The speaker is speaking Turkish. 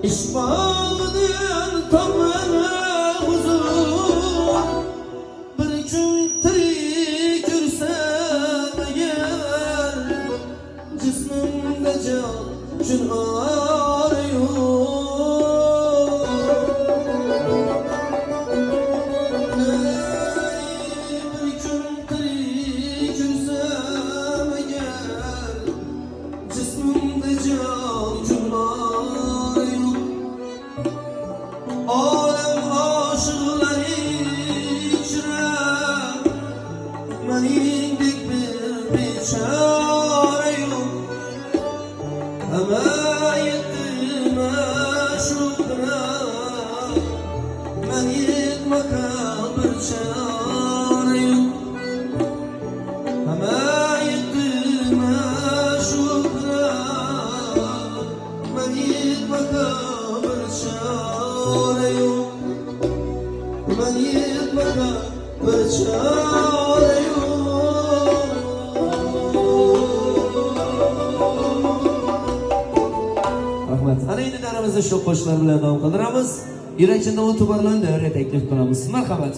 İşbağıdır tamına huzur. Bir gün tirik yürüsem eğer, cismimde can üçün ağrıyor. Bir gün tirik yürüsem eğer, cismimde can üçün ağrıyor. Alem aşıkları içre, menindik bir biçare yok. Ama yettim aşıklara, men yetmaka bir çare yok. Ama yettim aşıklara, men yetmaka bir çare yok. Men yetmaka bir çare yok. Rahmat. Ana endi daramizda shu qo'shiqlar bilan davom qildiramiz. Yurak chindan o'tib borlandi, taklif qilamiz. Marhamat.